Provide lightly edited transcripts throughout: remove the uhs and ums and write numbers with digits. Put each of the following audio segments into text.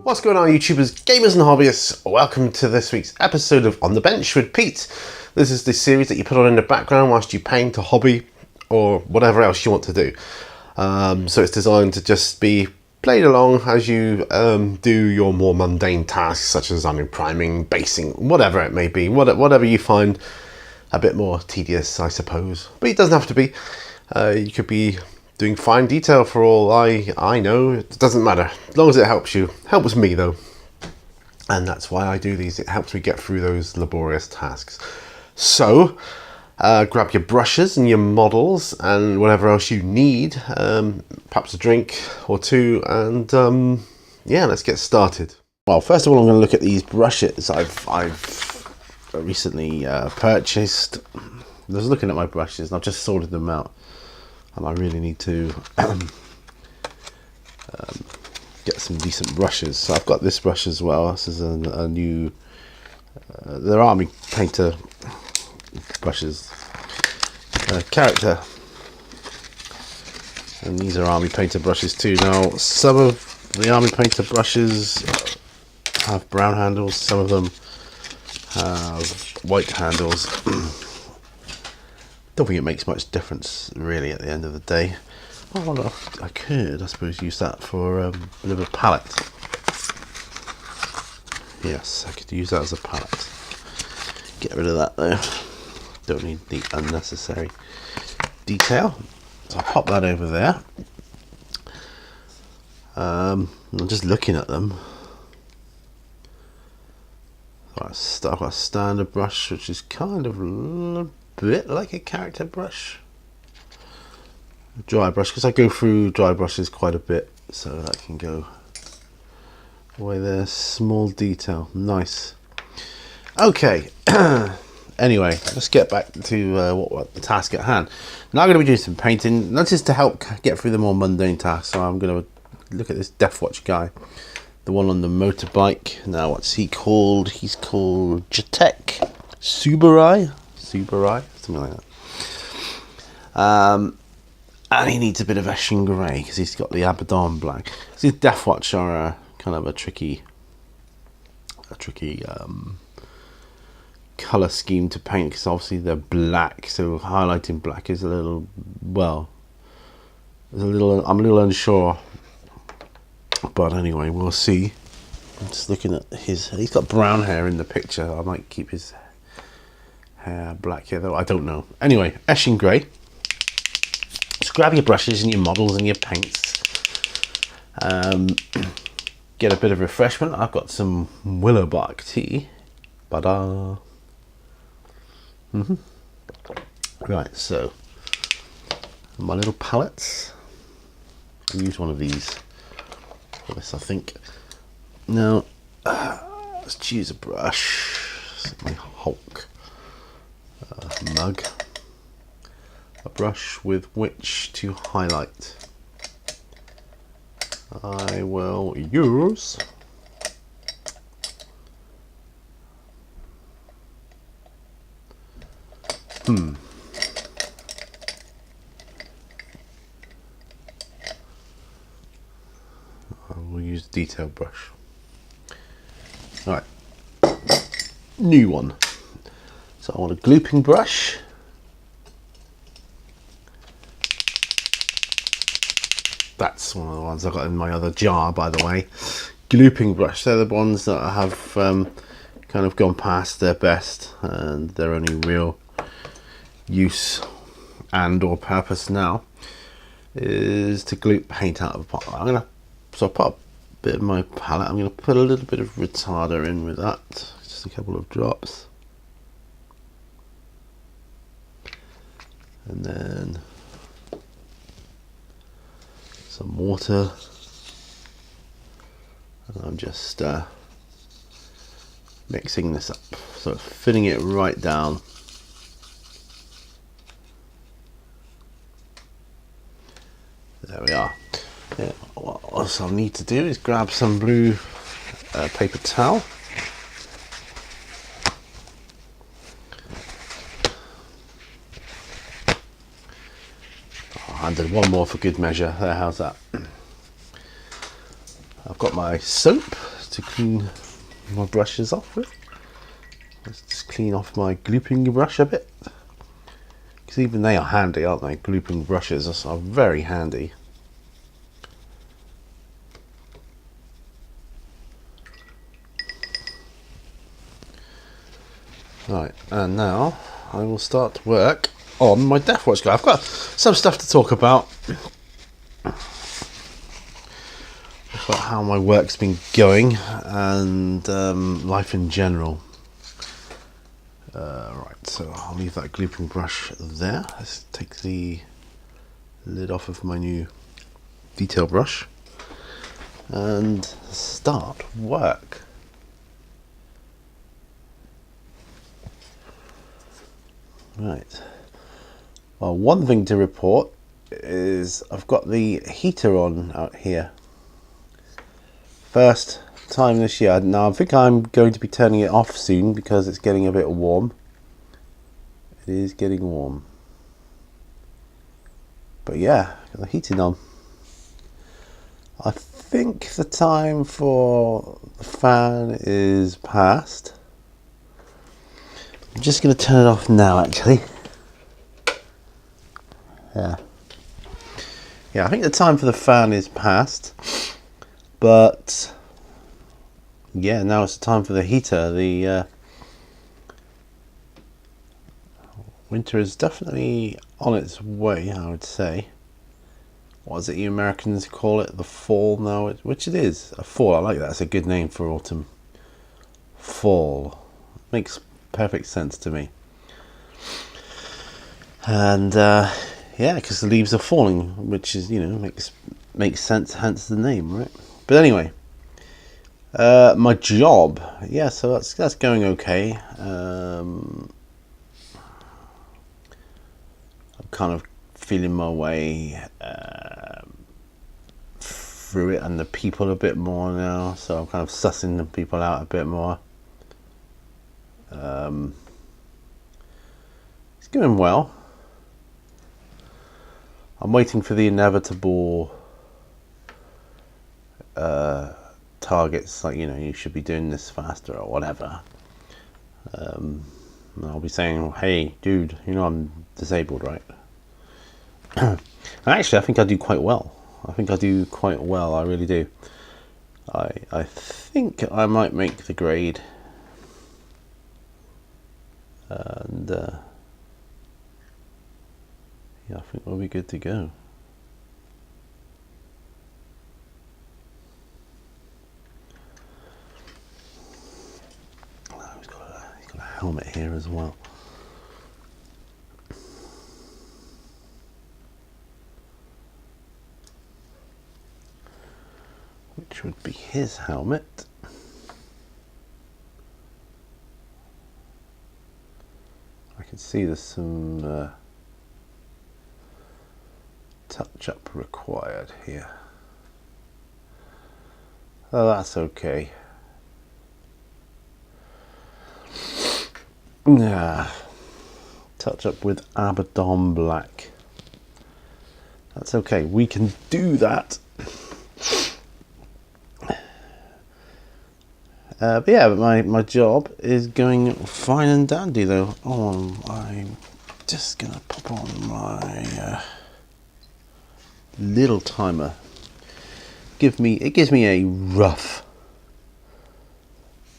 What's going on, YouTubers, gamers and hobbyists? Welcome to this week's episode of On the Bench with Pete. This is the series that you put on in the background whilst you paint a hobby or whatever else you want to do. So it's designed to just be played along as you do your more mundane tasks, such as priming, basing, whatever it may be, whatever you find a bit more tedious, I suppose. But it doesn't have to be. You could be doing fine detail for all I know. It doesn't matter, as long as it helps you. Helps me though, and that's why I do these. It helps me get through those laborious tasks. So grab your brushes and your models and whatever else you need, perhaps a drink or two, and yeah, let's get started. Well, first of all, I'm going to look at these brushes I've recently purchased. I was looking at my brushes and I've just sorted them out. And I really need to get some decent brushes. So I've got this brush as well. This is a new, they're Army Painter brushes, character. And these are Army Painter brushes too. Now, some of the Army Painter brushes have brown handles, some of them have white handles. Don't think it makes much difference really at the end of the day. Oh, well, I could, I suppose, use that for a bit of a palette. Yes, I could use that as a palette. Get rid of that though. Don't need the unnecessary detail. So I'll pop that over there. I'm just looking at them. So I've got a standard brush, which is kind of a bit like a character brush. Dry brush, because I go through dry brushes quite a bit, so that can go away there. Small detail, nice. Okay. Anyway, let's get back to what the task at hand. Now I'm going to be doing some painting, not just to help get through the more mundane tasks. So I'm going to look at this Death Watch guy, the one on the motorbike. Now, what's he called? He's called Jatek Subarai, something like that. And he needs a bit of Eshin grey because he's got the Abaddon black. These Death Watch are kind of a tricky colour scheme to paint, because obviously they're black, so highlighting black is a little, well, I'm a little unsure, but anyway, we'll see. I'm just looking at he's got brown hair in the picture. I might keep his hair black here though, I don't know. Anyway, Eshin grey. Just grab your brushes and your models and your paints. Get a bit of refreshment. I've got some willow bark tea. Ba-da. Right, so my little palettes. I'll use one of these for this, I think. Now, let's choose a brush. My Hulk mug. A brush with which to highlight. I will use I will use detail brush. Alright, new one. So I want a glooping brush. That's one of the ones I got in my other jar, by the way. Glooping brush. They're the ones that I have kind of gone past their best, and their only real use and or purpose now is to gloop paint out of a pot. So I put a bit of my palette. I'm gonna put a little bit of retarder in with that, just a couple of drops, and then some water, and I'm just mixing this up, so filling it right down. There we are. Yeah, what else I'll need to do is grab some blue paper towel. And then one more for good measure. There, how's that? I've got my soap to clean my brushes off with. Let's just clean off my glooping brush a bit, because even they are handy, aren't they? Glooping brushes are very handy. Right, and now I will start to work on my Deathwatch guy. I've got some stuff to talk about how my work's been going and life in general. Right, so I'll leave that glooping brush there. Let's take the lid off of my new detail brush and start work. Right. Well, one thing to report is I've got the heater on out here. First time this year. Now I think I'm going to be turning it off soon because it's getting a bit warm. It is getting warm. But yeah, got the heating on. I think the time for the fan is past. I'm just going to turn it off now, actually. Yeah, I think the time for the fan is past, but yeah, now it's the time for the heater. The winter is definitely on its way, I would say. What is it you Americans call it? The fall now, which it is. A fall, I like that. It's a good name for autumn. Fall. Makes perfect sense to me. And yeah, because the leaves are falling, which is, you know, makes sense, hence the name, right? But anyway, my job, yeah, so that's going okay. I'm kind of feeling my way through it and the people a bit more now, so I'm kind of sussing the people out a bit more. It's going well. I'm waiting for the inevitable targets, like, you know, you should be doing this faster or whatever. And I'll be saying, hey, dude, you know I'm disabled, right? Actually, I think I do quite well. I really do. I think I might make the grade. And yeah, I think we'll be good to go. Oh, he's got a helmet here as well. Which would be his helmet. I can see there's some touch-up required here. Oh, that's okay. Yeah, touch-up with Abaddon Black. That's okay, we can do that. But yeah, my job is going fine and dandy though. Oh, I'm just gonna pop on my little timer. It gives me a rough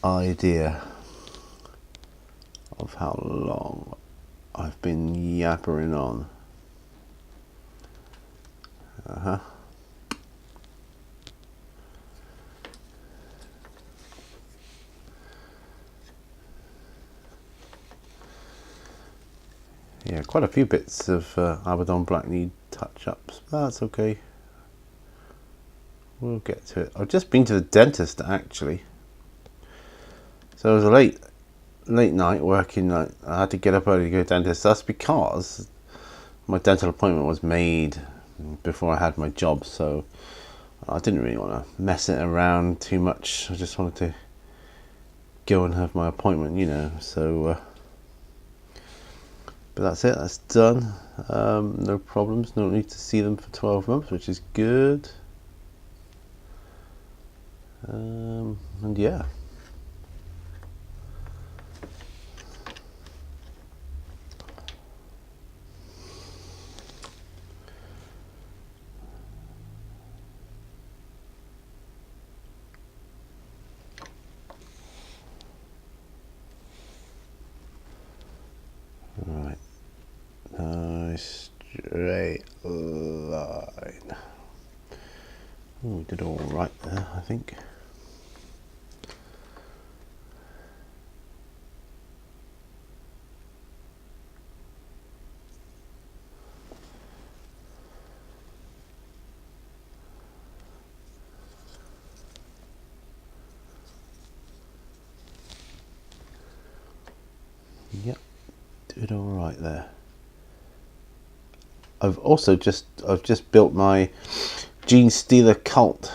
idea of how long I've been yappering on. Yeah, quite a few bits of Abaddon Black need touch-ups, but that's okay. We'll get to it. I've just been to the dentist, actually. So it was a late night working night. I had to get up early to go to the dentist. That's because my dental appointment was made before I had my job, so I didn't really want to mess it around too much. I just wanted to go and have my appointment, you know, so... But that's it, that's done. No problems, no need to see them for 12 months, which is good. And yeah. Right. Nice straight line. Oh, we did all right there, I think. Yep, did all right there. I've just built my Gene Stealer Cult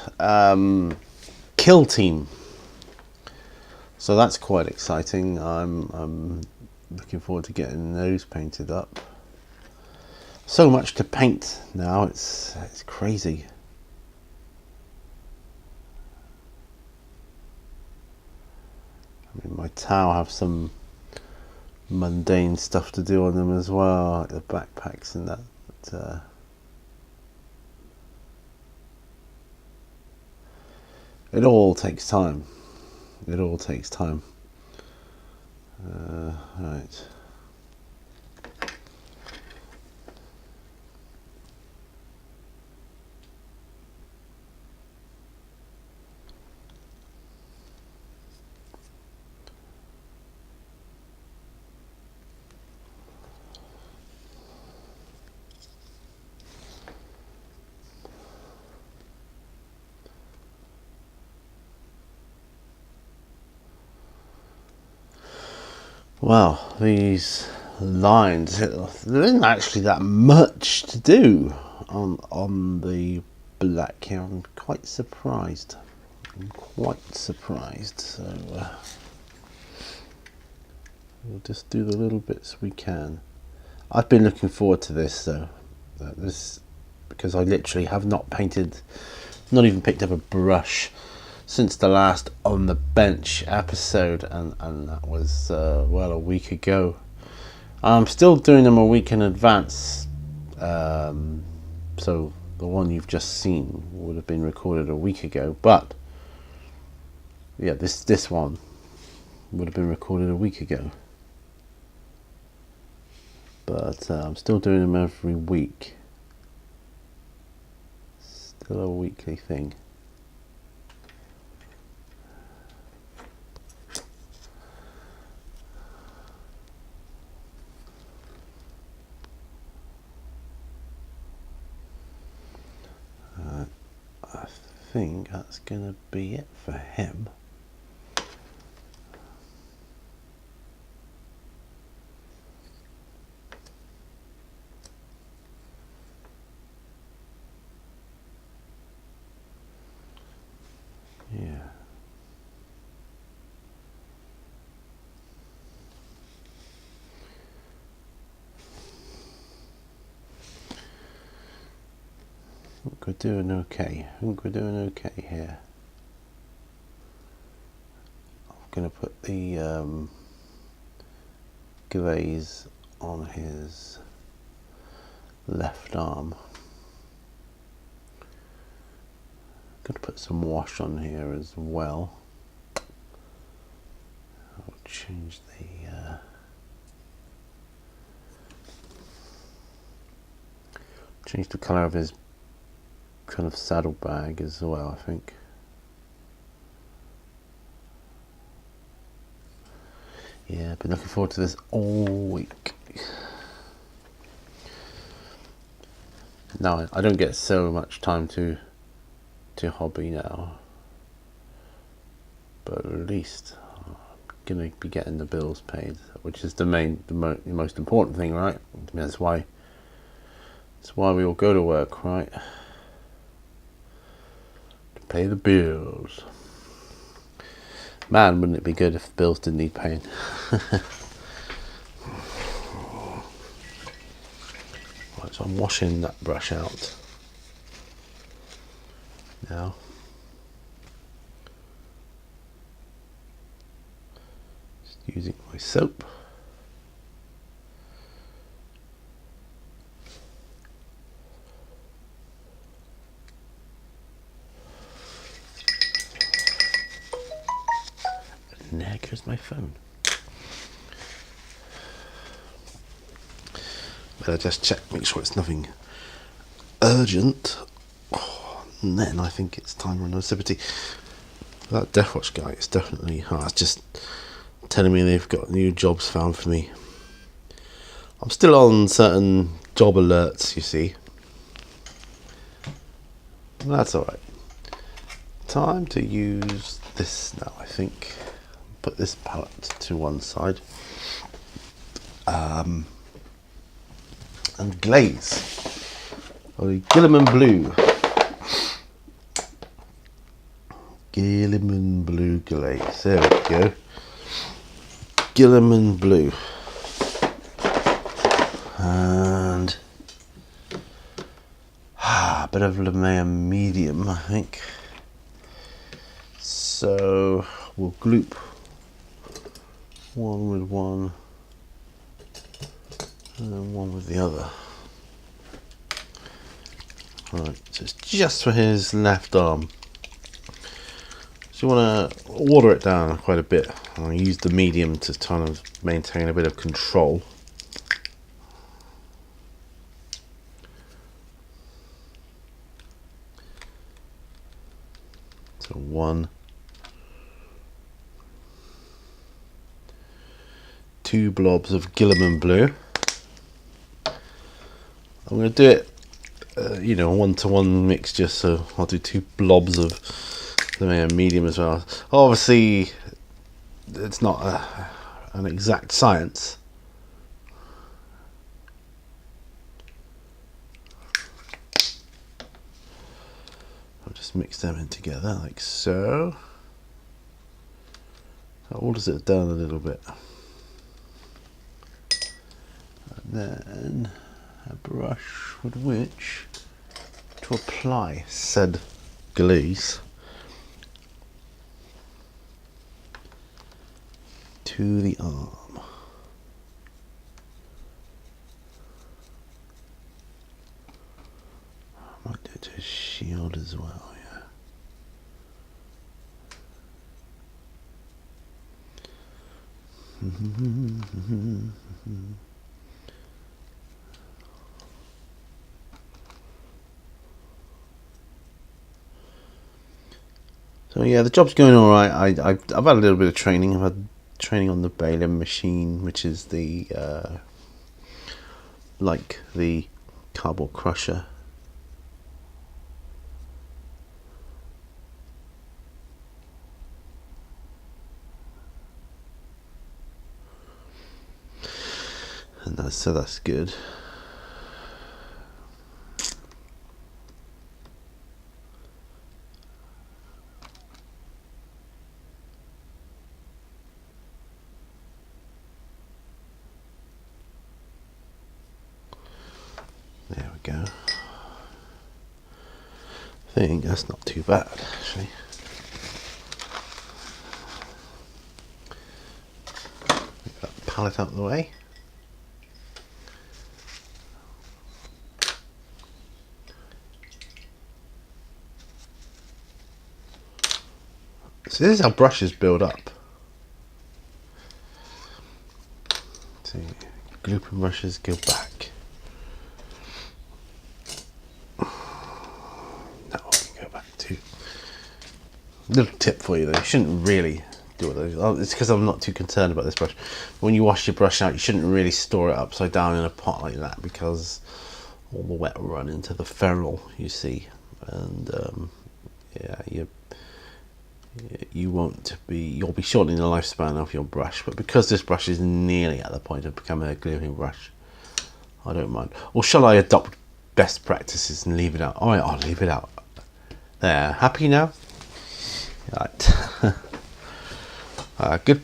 kill team, so that's quite exciting. I'm looking forward to getting those painted up. So much to paint now, it's crazy. I mean, my Tau have some mundane stuff to do on them as well, like the backpacks and that. But, it all takes time. It all takes time. Right. Well, these lines, there isn't actually that much to do on the black here. I'm quite surprised. So we'll just do the little bits we can. I've been looking forward to this though. Because I literally have not painted, not even picked up a brush since the last On the Bench episode, and that was well, a week ago. I'm still doing them a week in advance, so the one you've just seen would have been recorded a week ago, but yeah, this one would have been recorded a week ago, but I'm still doing them every week. Still a weekly thing. I think that's gonna be it for him. Yeah. I think we're doing okay. Here. I'm going to put the glaze on his left arm. I'm going to put some wash on here as well. I'll change the colour of his kind of saddlebag as well, I think. Yeah, I've been looking forward to this all week. Now, I don't get so much time to hobby now, but at least I'm going to be getting the bills paid, which is the most important thing, right? I mean, that's why we all go to work, right? To pay the bills. Man, wouldn't it be good if bills didn't need paying? Right, so I'm washing that brush out now. using my soap. And there goes my phone. Better just check, make sure it's nothing urgent. And then I think it's time for another sippity. That Deathwatch guy is definitely, it's just telling me they've got new jobs found for me. I'm still on certain job alerts, you see. That's alright. Time to use this now, I think. Put this palette to one side. And glaze. Gilliman Blue. Gilliman Blue glaze. There we go. Gilliman Blue. And a bit of Lamea medium, I think. So we'll gloop one with one and one with the other. Right, so it's just for his left arm. So you want to water it down quite a bit. I use the medium to kind of maintain a bit of control. So 1, 2 blobs of Gilliman Blue. I'm going to do it, one-to-one mixture, so I'll do 2 blobs of the medium as well. Obviously, it's not an exact science. I'll just mix them in together like so. That waters it down a little bit. And then a brush with which to apply said glaze to the arm. I might do it to his shield as well, yeah. So yeah, the job's going all right. I've had a little bit of training. I've had training on the baling machine, which is the like the cardboard crusher. And so that's good. There we go. I think that's not too bad, actually. Get that palette out of the way. So this is how brushes build up. So glooping brushes go back. Now I can go back to. Little tip for you though, you shouldn't really do those. It's because I'm not too concerned about this brush. When you wash your brush out, you shouldn't really store it upside down in a pot like that, because all the wet will run into the ferrule, you see, and yeah, you'll be shortening the lifespan of your brush. But because this brush is nearly at the point of becoming a gluing brush, I don't mind. Or shall I adopt best practices and leave it out? Alright, I'll leave it out. There, happy now? Right.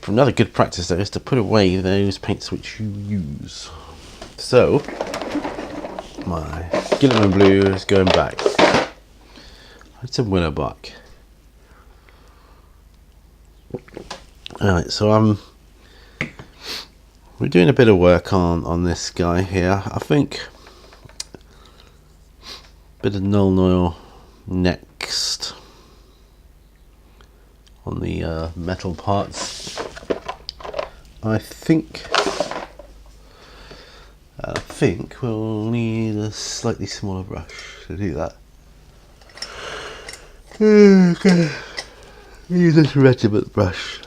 Another good practice though is to put away those paints which you use. So my Gilliman Blue is going back. It's a Willowbark. Alright, so I'm we're doing a bit of work on this guy here. I think a bit of null oil next on the metal parts. I think we'll need a slightly smaller brush to do that. Okay. Use this regiment brush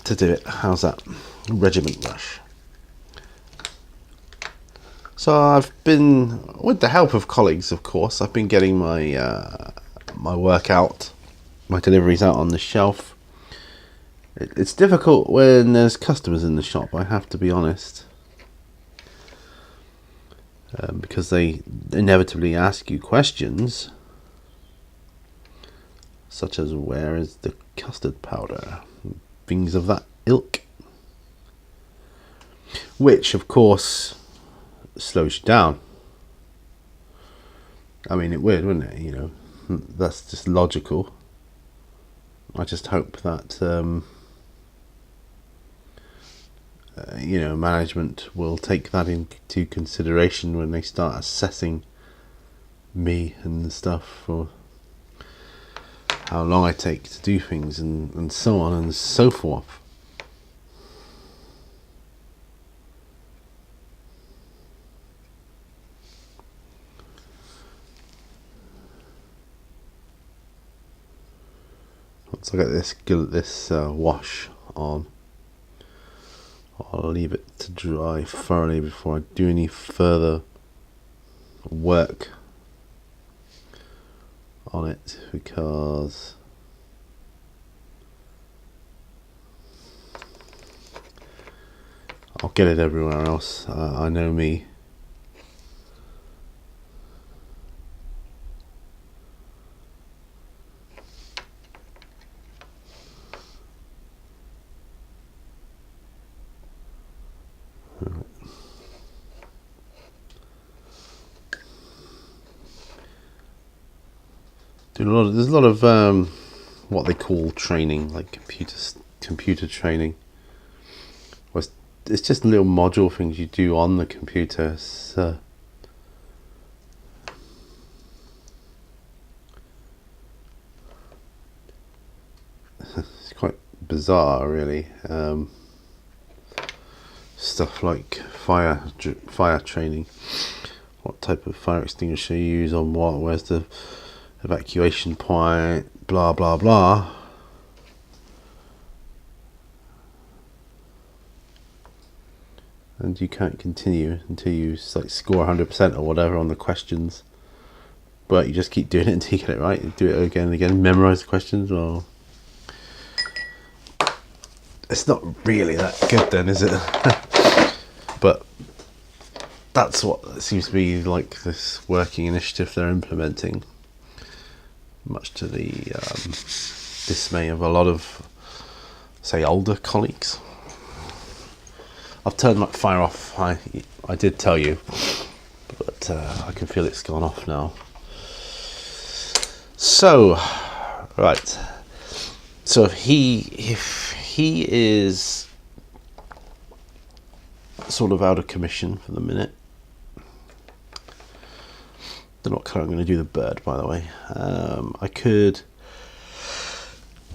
to do it. How's that? Regiment brush. So I've been, with the help of colleagues, of course, I've been getting my my work out, my deliveries out on the shelf. It's difficult when there's customers in the shop, I have to be honest, because they inevitably ask you questions such as where is the custard powder, things of that ilk, which of course slows you down. I mean, it would, wouldn't it? You know, that's just logical. I just hope that you know, management will take that into consideration when they start assessing me and stuff for how long I take to do things and so on and so forth. Once I get this wash on, I'll leave it to dry thoroughly before I do any further work on it, because I'll get it everywhere else. I know me. There's a lot of what they call training, like computer training. It's just little module things you do on the computer. It's quite bizarre, really. Stuff like fire training. What type of fire extinguisher you use on what? Where's the evacuation point, blah blah blah. And you can't continue until you like score 100% or whatever on the questions, but you just keep doing it until you get it right. You do it again and again, memorize the questions. Well, it's not really that good then, is it? But that's what seems to be like this working initiative they're implementing, much to the dismay of a lot of, say, older colleagues. I've turned my fire off. I did tell you, but I can feel it's gone off now. So, right. So if he is sort of out of commission for the minute. Don't know what colour I'm going to do the bird, by the way. I could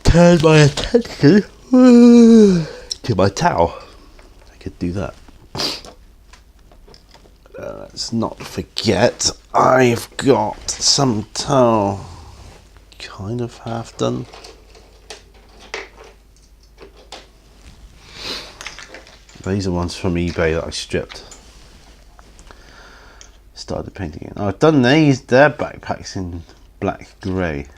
turn my attention to my towel. I could do that. Let's not forget, I've got some towel kind of half done. These are ones from eBay that I stripped. Started painting it. Oh, I've done these. They're backpacks in black grey.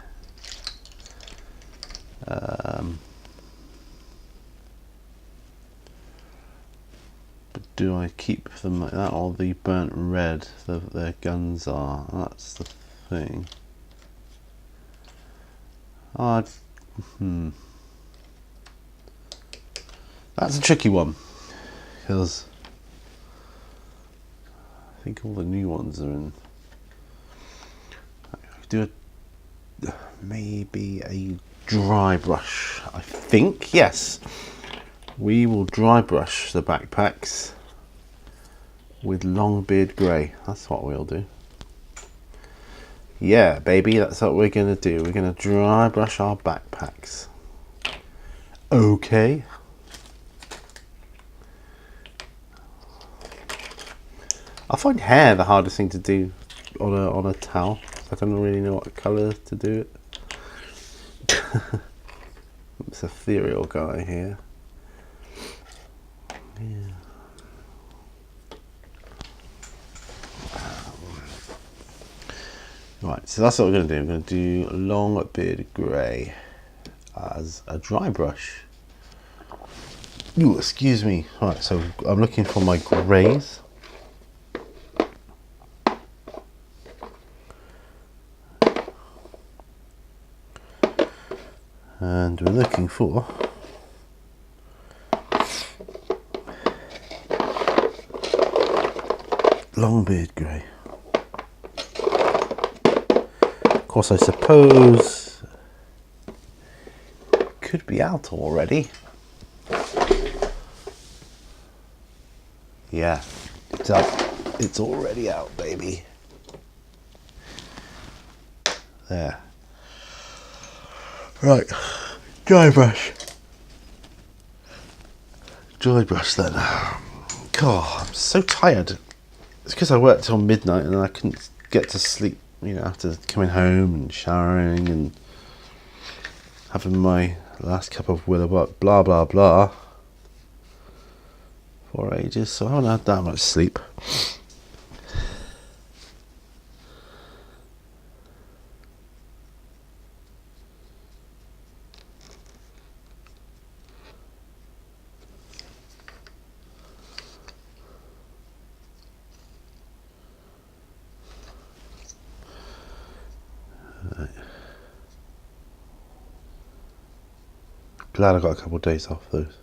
But do I keep them like that, or the burnt red their guns are? That's the thing. That's a tricky one, because I think all the new ones are in. I could do maybe a dry brush. I think, yes. we will dry brush the backpacks with Longbeard Grey. That's what we'll do. Yeah, baby, that's what we're gonna do. We're gonna dry brush our backpacks. Okay. I find hair the hardest thing to do on a towel. I don't really know what colour to do it. It's ethereal guy here. Yeah. Right, so that's what we're going to do. I'm going to do Longbeard Grey as a dry brush. Ooh, excuse me. Right, so I'm looking for my greys. And we're looking for Longbeard Grey. Of course, I suppose it could be out already. Yeah, it's out. It's already out, baby. There. Right, dry brush. Dry brush then. God, I'm so tired. It's because I worked till midnight and I couldn't get to sleep. You know, after coming home and showering and having my last cup of Willowbuck, blah blah blah, for ages. So I haven't had that much sleep. Glad I got a couple of days off those.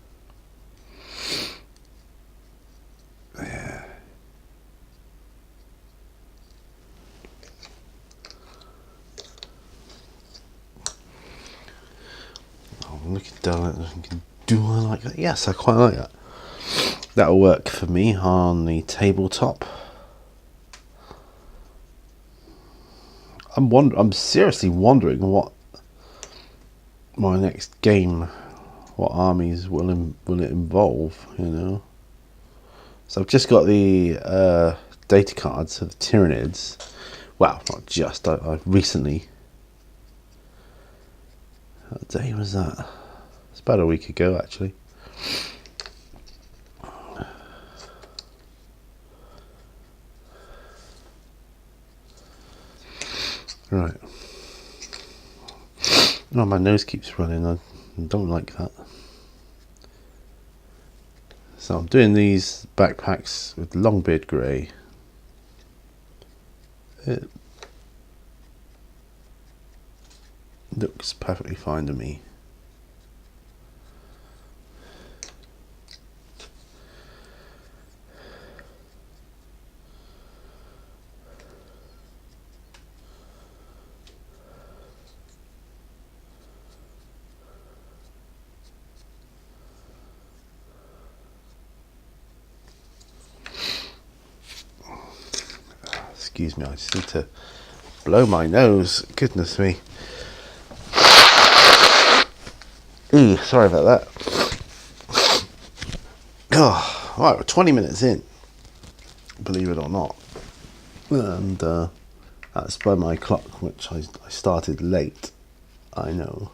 Yeah. Oh, I'm looking down at it and thinking, do I like that? Yes, I quite like that. That'll work for me on the tabletop. I'm seriously wondering what my next game, what armies will it involve, you know. So I've just got the data cards of the Tyranids. Well, not just, I recently, what day was that? It's about a week ago actually. Right. No, my nose keeps running. I don't like that. So I'm doing these backpacks with Longbeard Grey. It looks perfectly fine to me. Excuse me, I just need to blow my nose. Goodness me. Ooh, sorry about that. Oh, right, we're 20 minutes in, believe it or not. And that's by my clock, which I started late, I know.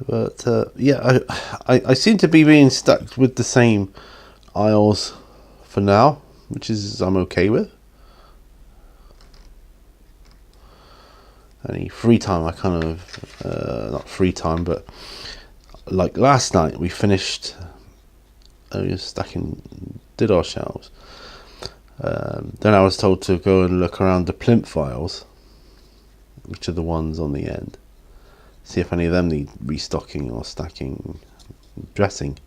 But yeah, I seem to be being stuck with the same aisles for now, which is I'm okay with. Any free time I kind of, not free time, but like last night we finished, we were did our shelves. Then I was told to go and look around the plimp files, which are the ones on the end. See if any of them need restocking or stacking, dressing.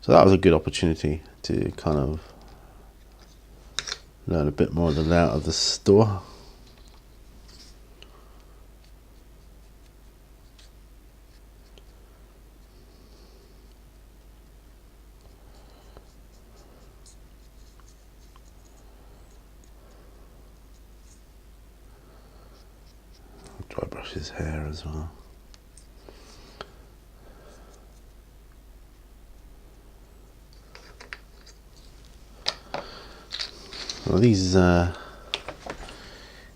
So that was a good opportunity to kind of Learn a bit more of the layout of the store. Dry brush his hair as well. Well, these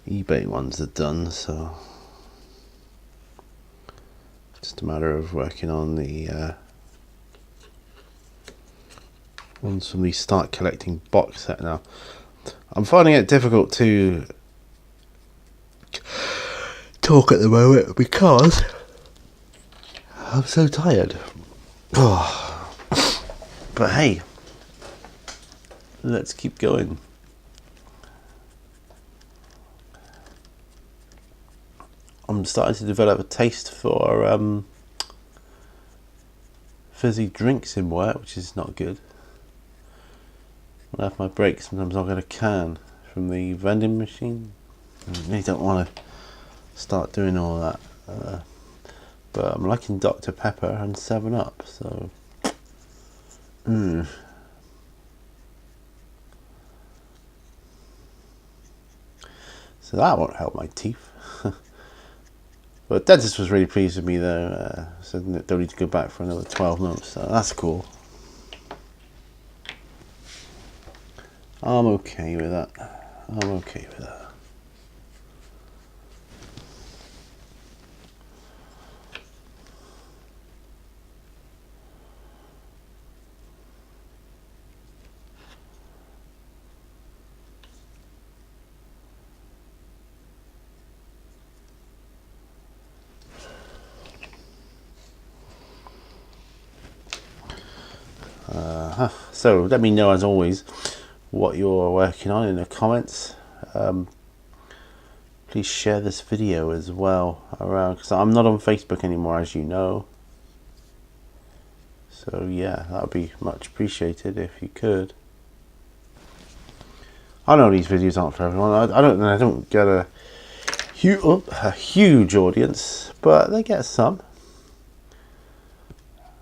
eBay ones are done, so just a matter of working on the ones from the Start Collecting box set now. I'm finding it difficult to talk at the moment because I'm so tired. Oh. But hey, let's keep going. I'm starting to develop a taste for fizzy drinks in work, which is not good. When I have my break, sometimes I'll get a can from the vending machine. I really don't want to start doing all that. But I'm liking Dr. Pepper and 7-Up, so... So that won't help my teeth. But dentist was really pleased with me though, said that don't need to go back for another 12 months, so that's cool. I'm okay with that. I'm okay with that. So let me know as always what you're working on in the comments. Please share this video as well around, because I'm not on Facebook anymore, as you know. So yeah, that would be much appreciated if you could. I know these videos aren't for everyone. I don't get a huge audience, but they get some.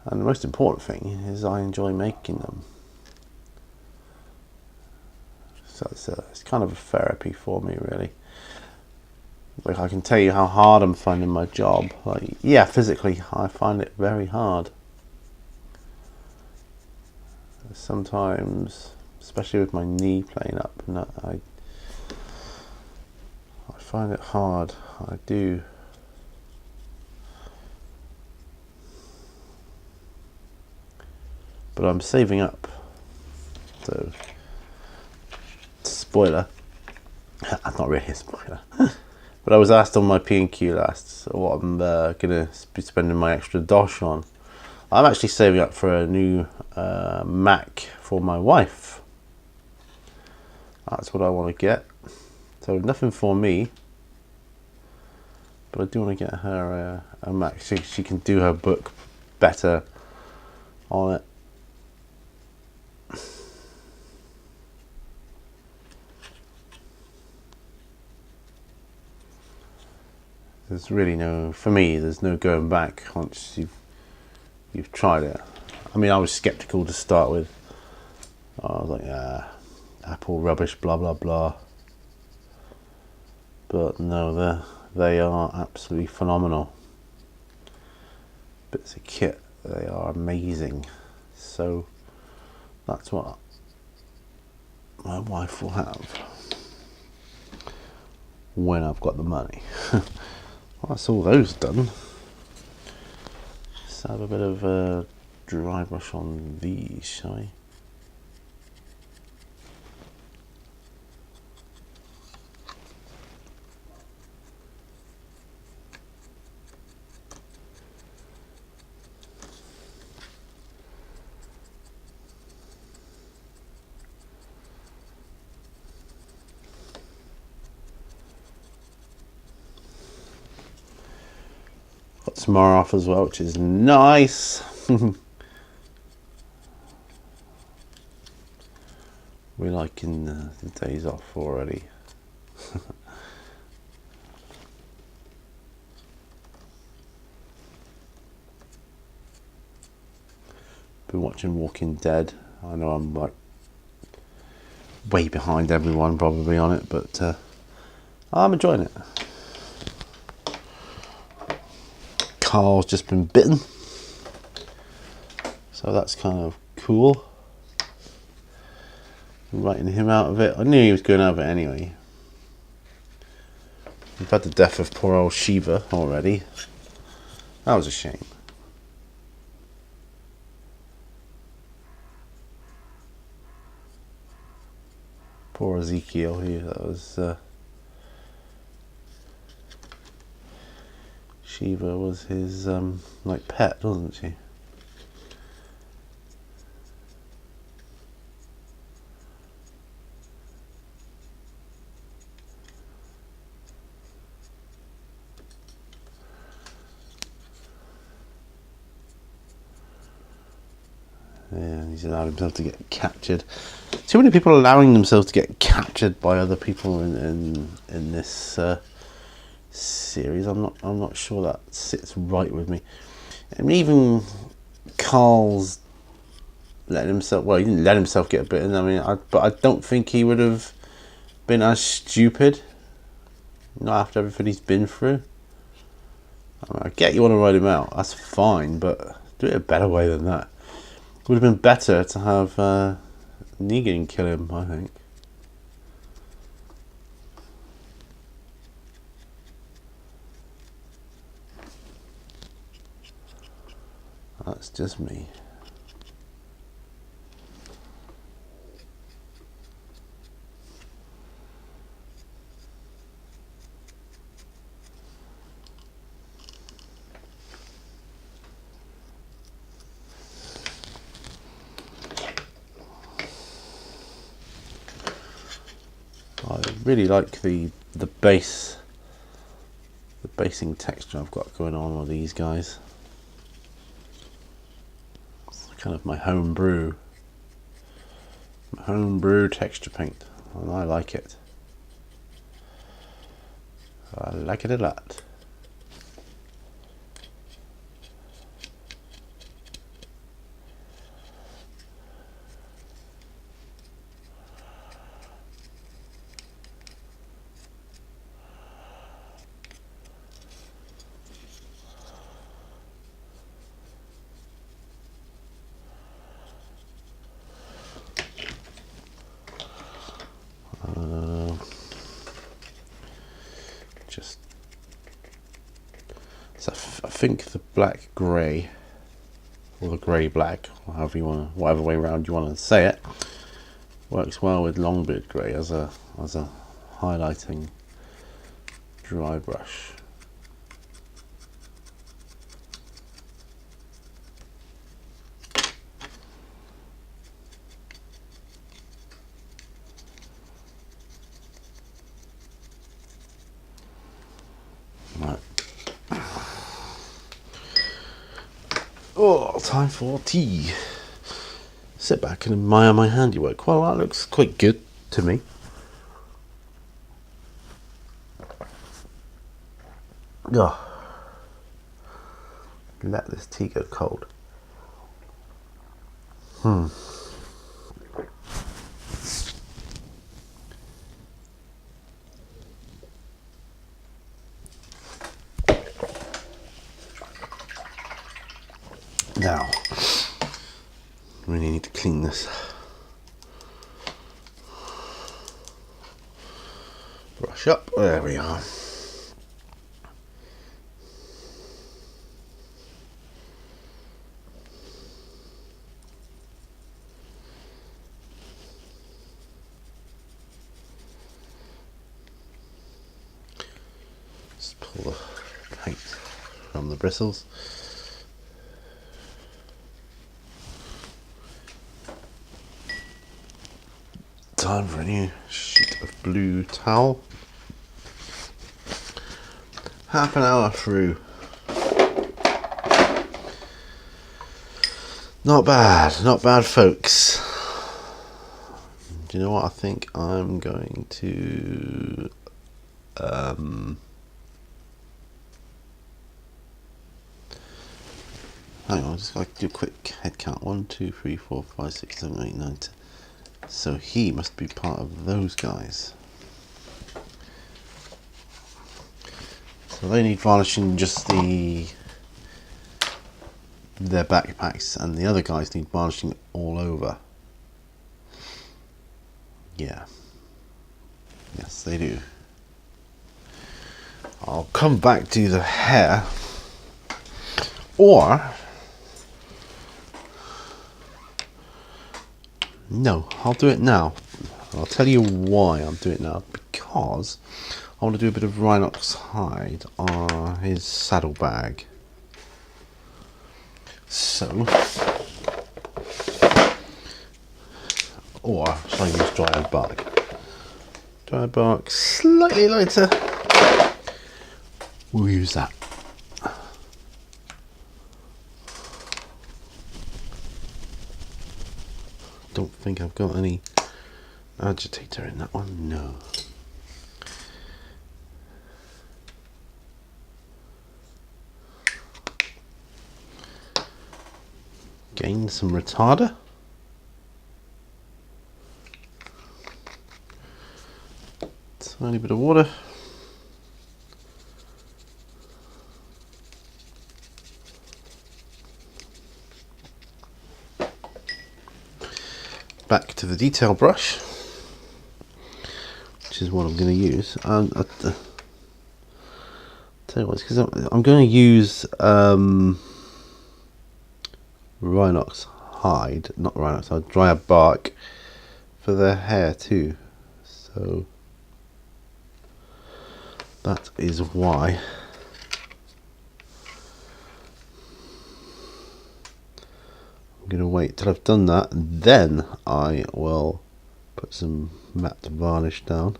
And the most important thing is I enjoy making them. So it's kind of a therapy for me, really. Like, I can tell you how hard I'm finding my job. Like, yeah, physically I find it very hard. Sometimes, especially with my knee playing up, and I find it hard. I do. But I'm saving up. So, spoiler. Not really a spoiler. But I was asked on my P&Q last what I'm going to be spending my extra dosh on. I'm actually saving up for a new Mac for my wife. That's what I want to get. So nothing for me. But I do want to get her a Mac so she can do her book better on it. There's really no, for me, there's no going back once you've tried it. I mean, I was skeptical to start with. I was like, Apple rubbish, blah blah blah. But no, they are absolutely phenomenal. Bits of kit, they are amazing. So that's what my wife will have when I've got the money. Well, that's all those done. Let's have a bit of a dry brush on these, shall we? Got tomorrow off as well, which is nice. We're liking the days off already. Been watching Walking Dead. I know I'm like way behind everyone probably on it, but I'm enjoying it. Carl's just been bitten, so that's kind of cool. Writing him out of it. I knew he was going out of it anyway. We've had the death of poor old Shiva already. That was a shame. Poor Ezekiel here. That was Shiva was his like pet, wasn't she? Yeah, he's allowed himself to get captured. Too many people allowing themselves to get captured by other people in this series. I'm not sure that sits right with me. I mean, even Carl's letting himself. Well, he didn't let himself get bitten. I mean, but I don't think he would have been as stupid. Not after everything he's been through. I mean, I get you want to write him out. That's fine, but do it a better way than that. It would have been better to have Negan kill him, I think. That's just me. I really like the basing texture I've got going on with these guys. It's kind of my homebrew texture paint, and I like it. I like it a lot. So I think the black grey, or the grey black, or however you want, whatever way around you want to say it, works well with Longbeard grey as a highlighting dry brush. Right. Oh, time for tea. Sit back and admire my handiwork. Well, that looks quite good to me. Oh. Let this tea go cold. Now, really need to clean this. Brush up. There we are. Just pull the paint from the bristles. Time for a new sheet of blue towel. Half an hour through. Not bad, folks. Do you know what? I think I'm going to hang on, just like do a quick head count. 1, 2, 3, 4, 5, 6, 7, 8, 9, 10. So he must be part of those guys. So they need varnishing just their backpacks, and the other guys need varnishing all over. Yeah. Yes, they do. I'll come back to the hair, or no, I'll do it now. I'll tell you why I'll do it now. Because I want to do a bit of rhinox hide on his saddlebag. So, or shall I use dryad bark? Dryad bark, slightly lighter. We'll use that. Don't think I've got any agitator in that one, no. Gain some retarder. Tiny bit of water. Back to the detail brush, which is what I'm going to use. Tell you what, because I'm going to use rhinox hide, not rhinox hide, dryad bark for their hair too. So that is why. I'm going to wait till I've done that, and then I will put some matte varnish down.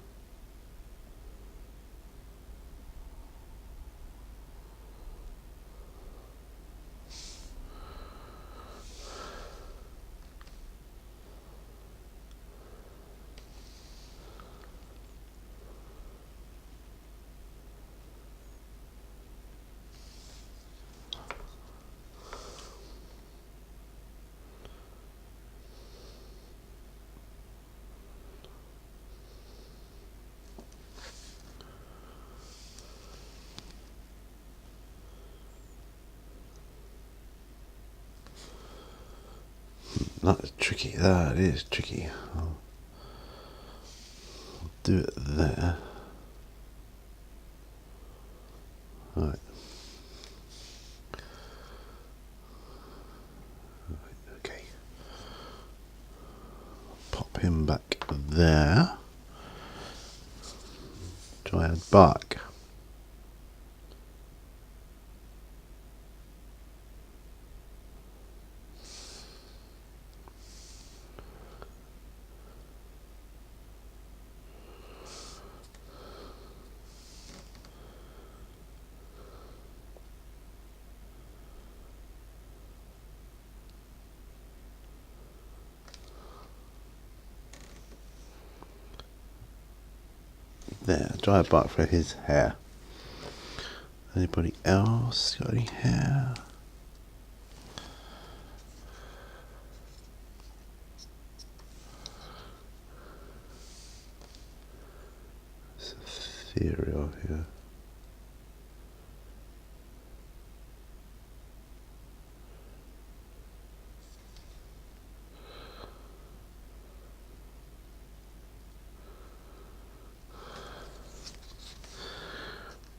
That's tricky, that is tricky. I'll do it there. Right. Okay. Pop him back there. Dryad bark. There, dryad bark for his hair. Anybody else got any hair? It's ethereal here.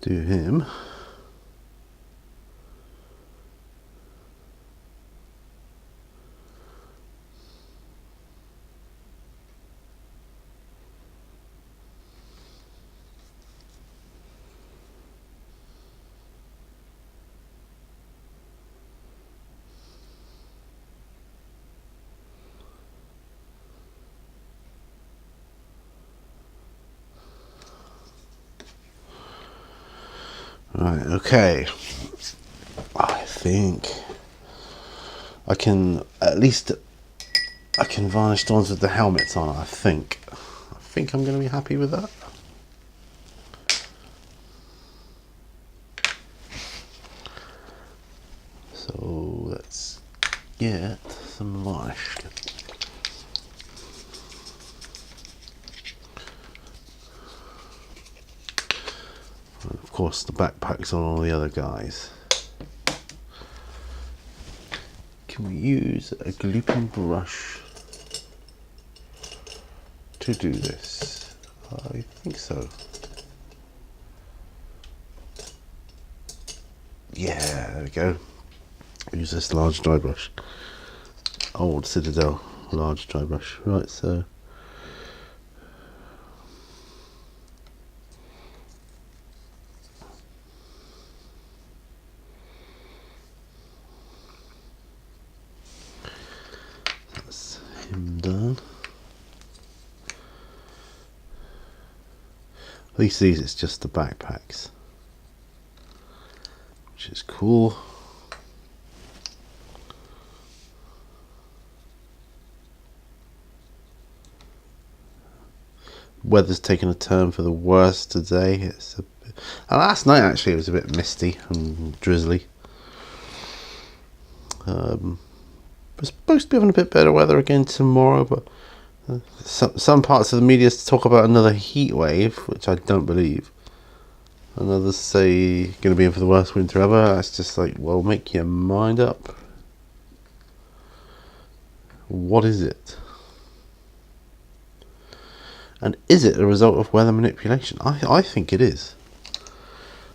Do him. Right, okay. I think I can at least I can varnish the ones with the helmets on, I think. I think I'm going to be happy with that. So let's get some varnish. And of course the backpack's on all the other guys. Can we use a glooping brush to do this? I think so. Yeah, there we go. Use this large dry brush. Old Citadel large dry brush. Right, so that's him done. At least these, it's just the backpacks, which is cool. Weather's taken a turn for the worse today. It's a bit, and last night actually it was a bit misty and drizzly. We're supposed to be having a bit better weather again tomorrow, but some parts of the media talk about another heat wave, which I don't believe. And others say going to be in for the worst winter ever. It's just like, well, make your mind up. What is it? And is it a result of weather manipulation? I think it is.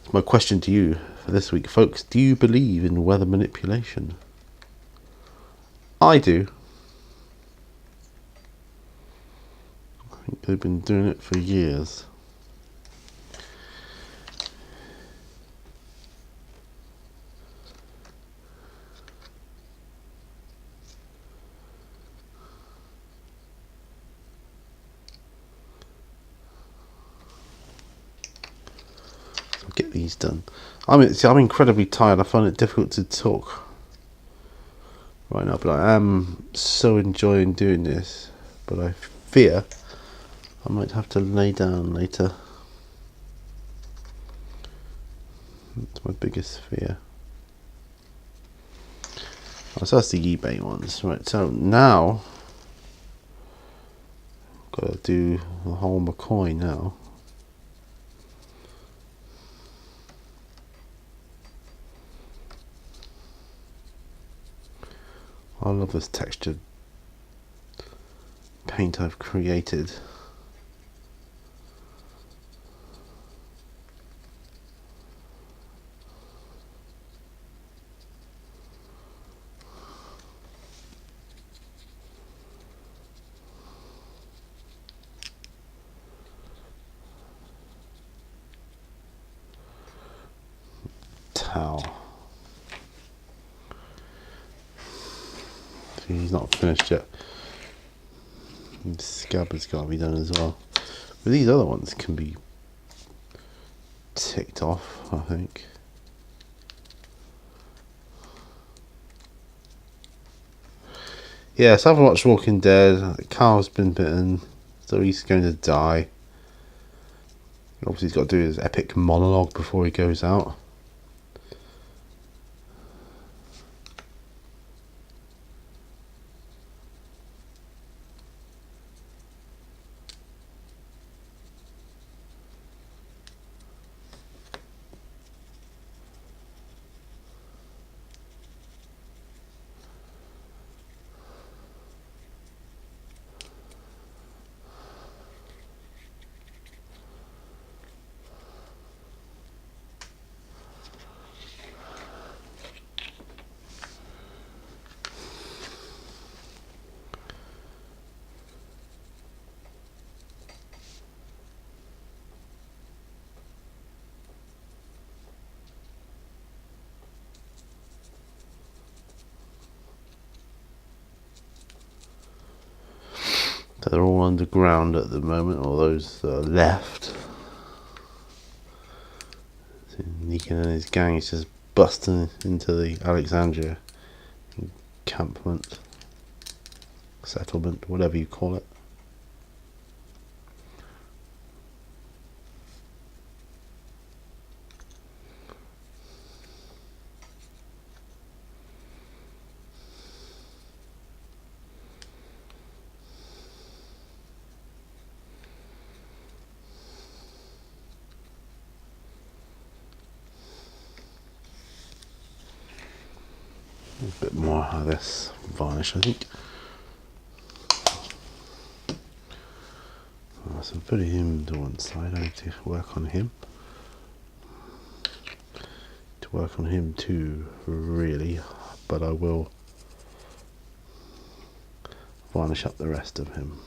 It's my question to you for this week, folks. Do you believe in weather manipulation? I do. I think they've been doing it for years. Get these done. I'm incredibly tired. I find it difficult to talk right now, but I am so enjoying doing this. But I fear I might have to lay down later. That's my biggest fear. Oh, so that's the eBay ones, right? So now gotta do the whole McCoy now. I love this textured paint I've created. Towel. He's not finished yet. The scab has got to be done as well. But these other ones can be ticked off, I think. Yeah, so I've watched Walking Dead. Carl's been bitten, so he's going to die. Obviously he's got to do his epic monologue before he goes out. They're all underground at the moment, or those that are left. So Negan and his gang is just busting into the Alexandria encampment. settlement, whatever you call it. A bit more of this varnish, I think. So I'm putting him to one side. I need to work on him. To work on him too, really, but I will varnish up the rest of him.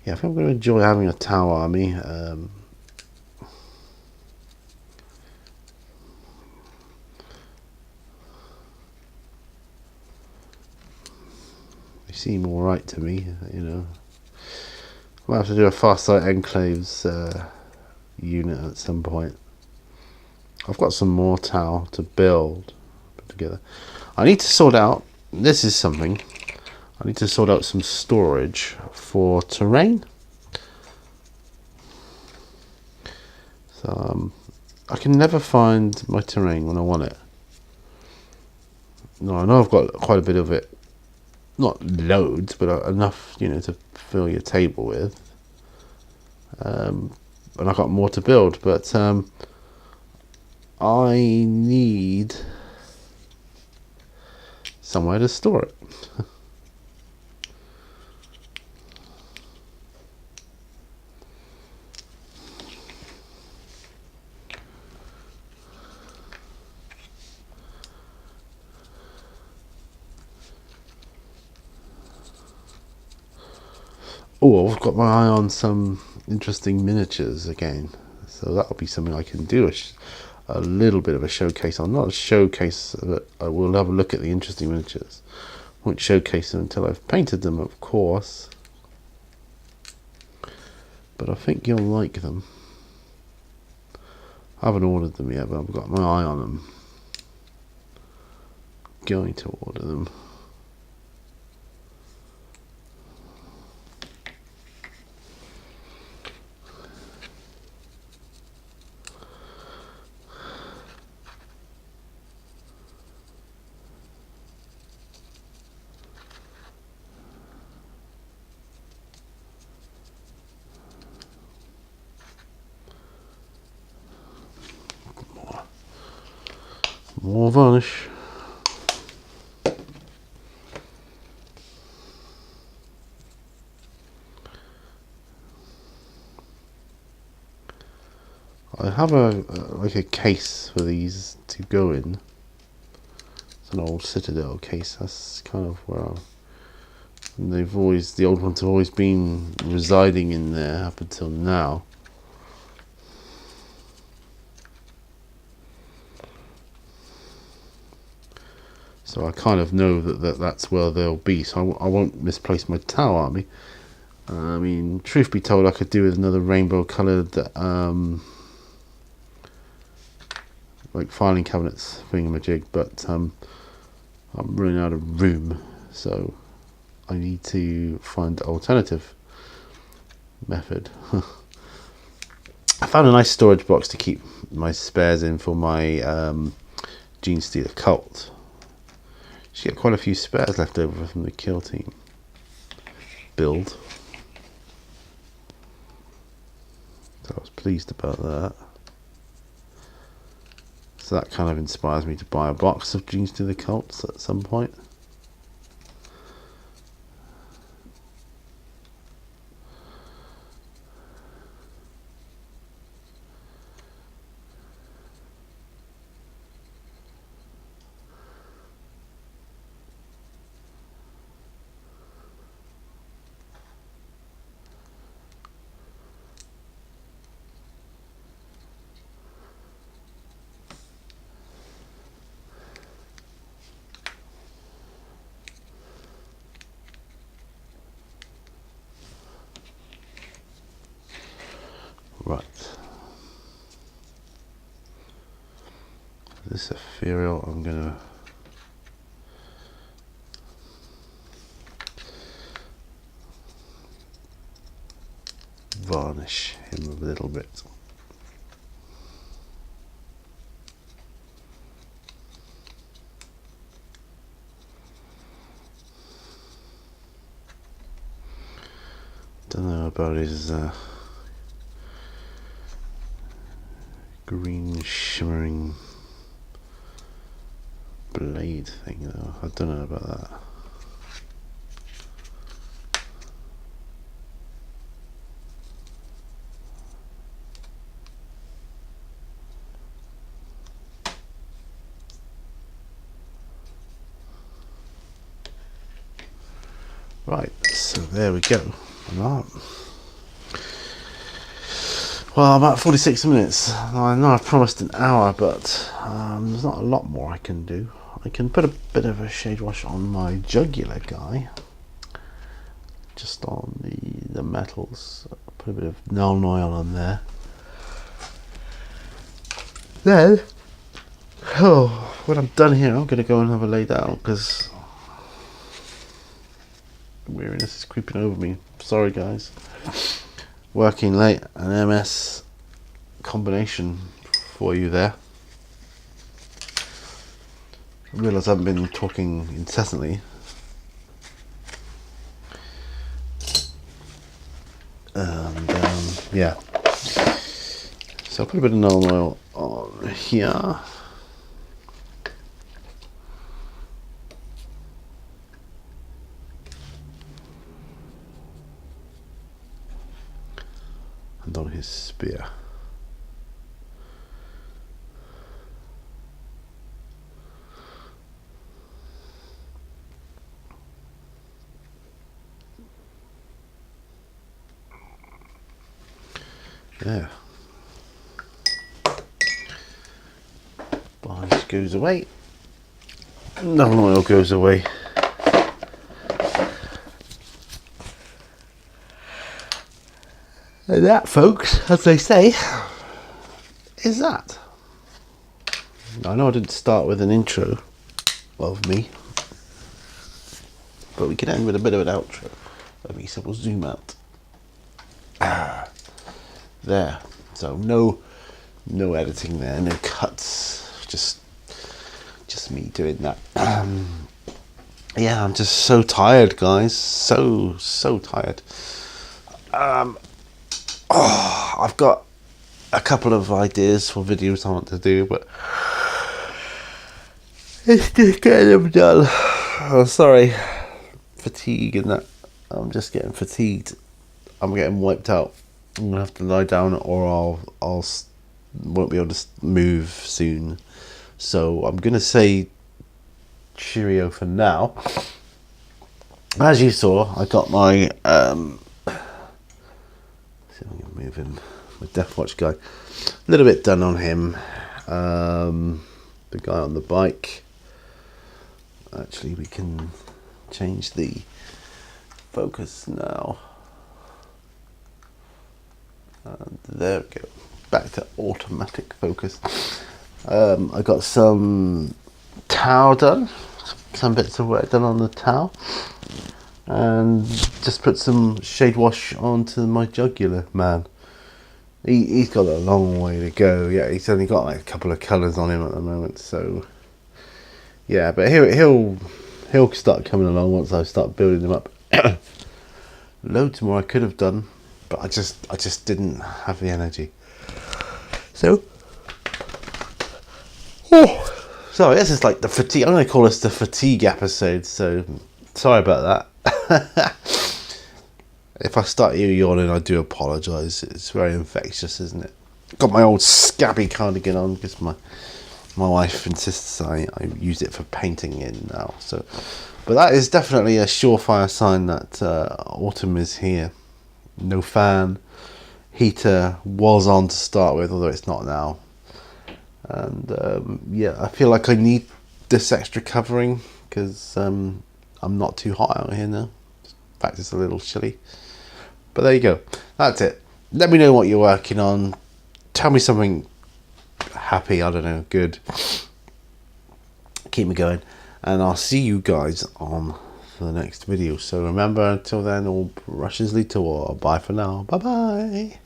Yeah, I think I'm going to enjoy having a Tau army. They seem alright to me, you know. I'll have to do a Farsight Enclaves unit at some point. I've got some more Tau to build, put together. I need to sort out, this is something, I need to sort out some storage for terrain. So I can never find my terrain when I want it. No, I know I've got quite a bit of it, not loads, but enough, you know, to fill your table with. And I've got more to build, but I need somewhere to store it. Oh, I've got my eye on some interesting miniatures again, so that'll be something I can do a little bit of a showcase on. Not a showcase, but I will have a look at the interesting miniatures. Won't showcase them until I've painted them, of course, but I think you'll like them. I haven't ordered them yet, but I've got my eye on them. Going to order them. More varnish. I have like a case for these to go in. It's an old Citadel case. That's kind of where the old ones have always been residing in there up until now. So I kind of know that's where they'll be, so I won't misplace my Tau army. I mean, truth be told, I could do with another rainbow coloured like filing cabinets thingamajig, but I'm running out of room, so I need to find an alternative method. I found a nice storage box to keep my spares in for my Genestealer cult. She got quite a few spares left over from the kill team build, so I was pleased about that. So that kind of inspires me to buy a box of Genestealer cults at some point. Right. This ethereal, I'm gonna varnish him a little bit. Don't know about his green shimmering blade thing though. I don't know about that. Right, so there we go. Right. Well, about 46 minutes. I know I've promised an hour, but there's not a lot more I can do. I can put a bit of a shade wash on my jugular guy, just on the metals. Put a bit of Nuln Oil on there. Then, when I'm done here, I'm going to go and have a lay down because weariness is creeping over me. Sorry, guys. Working late, an MS combination for you there. I realise I haven't been talking incessantly. And yeah. So I'll put a bit of Nuln Oil on here. And on his spear. There. Varnish goes away. Nuln Oil goes away. And that, folks, as they say, is that. I know I didn't start with an intro of me, but we can end with a bit of an outro of me, so we'll zoom out. There. So no editing there, no cuts, just me doing that. Yeah, I'm just so tired, guys. So tired. I've got a couple of ideas for videos I want to do, but it's just getting them done. Oh, sorry, fatigue and that. I'm just getting fatigued. I'm getting wiped out. I'm gonna have to lie down, or I'll won't be able to move soon. So I'm gonna say cheerio for now. As you saw, I got my see if I can move him. My Death Watch guy. A little bit done on him. The guy on the bike. Actually, we can change the focus now. And there we go. Back to automatic focus. I got some towel done. Some bits of work done on the towel. And just put some shade wash onto my jugular man. He's got a long way to go. Yeah, he's only got like a couple of colours on him at the moment. So yeah, but he'll start coming along once I start building him up. Loads more I could have done, but I just didn't have the energy. So, sorry, this is like the fatigue. I'm going to call this the fatigue episode. So sorry about that. If I start yawning, I do apologise. It's very infectious, isn't it? Got my old scabby cardigan on because my wife insists I use it for painting in now. So, but that is definitely a surefire sign that autumn is here. No fan, heater was on to start with, although it's not now. And yeah, I feel like I need this extra covering because I'm not too hot out here now. In fact, it's a little chilly. But there you go. That's it. Let me know what you're working on. Tell me something happy, I don't know, good. Keep me going. And I'll see you guys on the next video. So remember, until then, all brushes lead to war. Bye for now. Bye-bye.